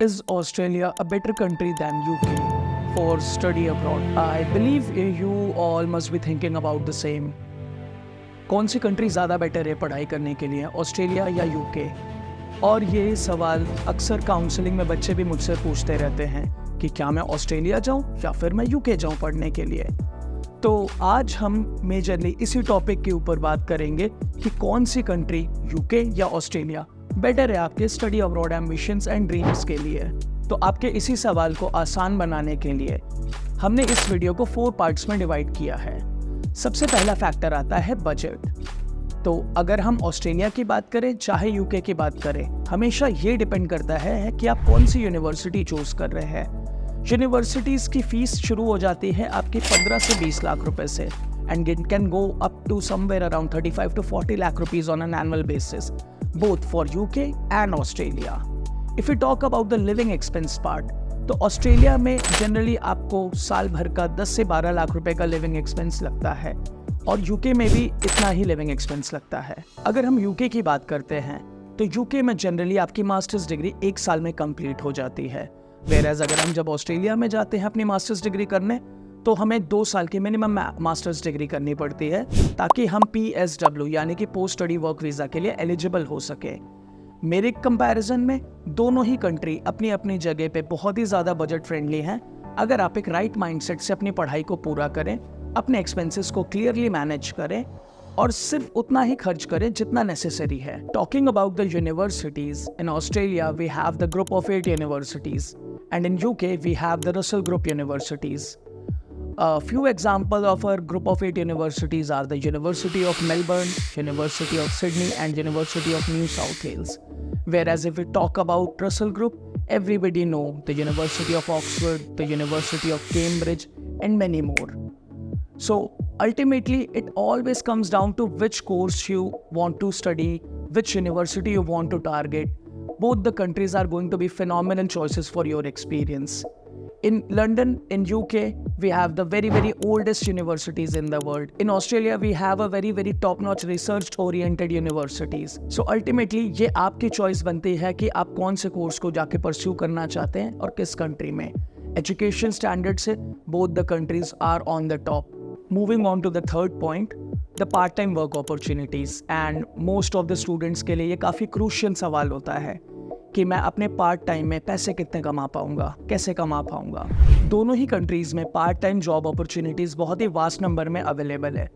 Is Australia a better country than UK for study abroad? I believe you all must be thinking about the same. कौन सी country ज़्यादा better है पढ़ाई करने के लिए, Australia या यूके? और ये सवाल अक्सर काउंसलिंग में बच्चे भी मुझसे पूछते रहते हैं कि क्या मैं ऑस्ट्रेलिया जाऊं या फिर मैं यूके जाऊं पढ़ने के लिए। तो आज हम मेजरली इसी टॉपिक के ऊपर बात करेंगे कि कौन सी कंट्री, यूके या ऑस्ट्रेलिया, बेटर है आपके study abroad ambitions and dreams के लिए। तो आपके इसी सवाल को आसान बनाने के लिए हमने इस वीडियो को 4 पार्ट्स में डिवाइड किया है। सबसे पहला फैक्टर आता है बजट। तो अगर हम ऑस्ट्रेलिया की बात करें चाहे यूके की बात करें, हमेशा ये डिपेंड करता है कि आप कौन सी यूनिवर्सिटी चूज कर रहे हैं। यूनिवर्सिटीज की फीस शुरू हो जाती है आपकी 15 से 20 लाख रुपए से and it can go up to somewhere around 35 to 40 lakh rupees on an annual basis, both for UK and Australia. If we talk about the living expense part, तो ऑस्ट्रेलिया में जनरली आपको साल भर का 10 से 12 लाख रुपए का लिविंग एक्सपेंस लगता है और यूके में भी इतना ही लिविंग एक्सपेंस लगता है। अगर हम यूके की बात करते हैं तो यूके में जनरली आपकी मास्टर्स डिग्री 1 साल में कंप्लीट हो जाती है, वेयरएज अगर हम जब ऑस्ट्रेलिया में जाते हैं अपनी मास्टर्स डिग्री करने तो हमें 2 साल की मिनिमम मास्टर्स डिग्री करनी पड़ती है ताकि हम PSW यानी कि पोस्ट स्टडी वर्क वीज़ा के लिए एलिजिबल हो सके। मेरे कंपैरिजन में दोनों ही कंट्री अपनी अपनी जगह पे बहुत ही ज़्यादा बजट फ्रेंडली हैं अगर आप एक राइट माइंडसेट से अपनी पढ़ाई को पूरा करें, अपने एक्सपेंसेस को क्लियरली मैनेज करें और सिर्फ उतना ही खर्च करें जितना नेसेसरी है। Talking about the universities, in Australia we have the group of 8 universities and in UK we have the Russell group universities. A few examples of our group of 8 universities are the University of Melbourne, University of Sydney and University of New South Wales. Whereas if we talk about Russell Group, everybody know the University of Oxford, the University of Cambridge and many more. So ultimately it always comes down to which course you want to study, which university you want to target. Both the countries are going to be phenomenal choices for your experience. In London, in UK, we have the very oldest universities in the world. In Australia, we have a very top-notch research-oriented universities. So ultimately, ये आपकी choice बनती है कि आप कौन से course को जाके pursue करना चाहते हैं और किस country में। Education standard से both the countries are on the top. Moving on to the third point, the part-time work opportunities. And most of the students के लिए ये काफ़ी crucial सवाल होता है कि मैं अपने पार्ट टाइम में पैसे कितने कमा पाऊंगा, कैसे कमा पाऊंगा। दोनों ही कंट्रीज में पार्ट टाइम जॉब अपॉर्चुनिटीज बहुत ही वास्ट नंबर में अवेलेबल है।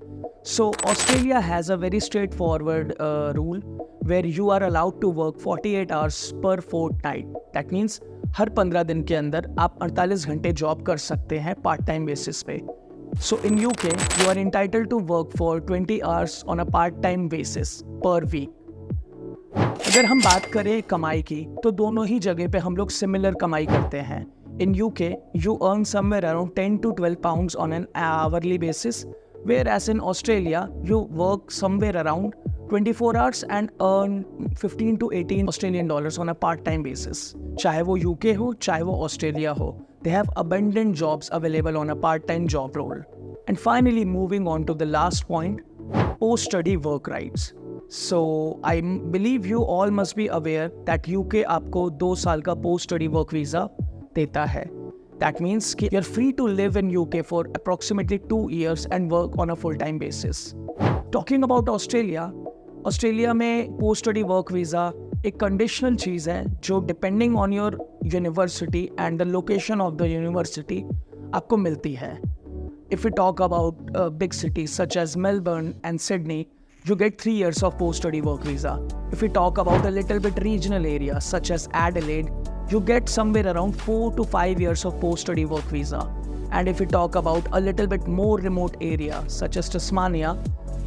So Australia has a very straightforward rule where you are allowed to work 48 hours per fortnight. That means हर 15 दिन के अंदर आप 48 घंटे जॉब कर सकते हैं पार्ट टाइम बेसिस पे। So in UK you are entitled to work for 20 hours on a part time basis per week. अगर हम बात करें कमाई की तो दोनों ही जगह पे हम लोग सिमिलर कमाई करते हैं। इन UK you earn somewhere around 10 to 12 pounds on an hourly basis, whereas in Australia you work somewhere around 24 hours and earn 15 to 18 Australian dollars on a part-time basis. चाहे वो UK हो चाहे वो ऑस्ट्रेलिया हो, they have abundant jobs available on a part-time job role. And finally moving on to the last point, post-study work rights. So I believe you all must be aware that UK आपको 2 साल का post study work visa देता है। That means कि you're free to live in UK for approximately 2 years and work on a full-time basis. Talking about Australia, Australia में post study work visa एक conditional चीज़ है जो depending on your university and the location of the university आपको मिलती है। If we talk about big cities such as Melbourne and Sydney, you get 3 years of post-study work visa. If we talk about a little bit regional areas such as Adelaide, you get somewhere around 4 to 5 years of post-study work visa. And if we talk about a little bit more remote area such as Tasmania,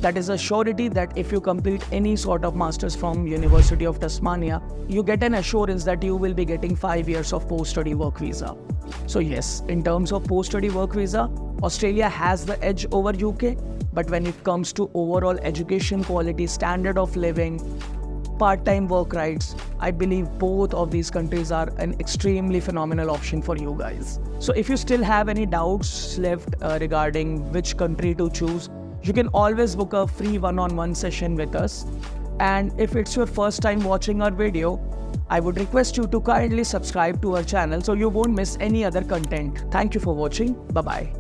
that is a surety that if you complete any sort of masters from University of Tasmania, you get an assurance that you will be getting 5 years of post-study work visa. So yes, in terms of post-study work visa, Australia has the edge over UK, but when it comes to overall education quality, standard of living, part-time work rights, I believe both of these countries are an extremely phenomenal option for you guys. So if you still have any doubts left regarding which country to choose, you can always book a free one-on-one session with us. And if it's your first time watching our video, I would request you to kindly subscribe to our channel so you won't miss any other content. Thank you for watching. Bye bye.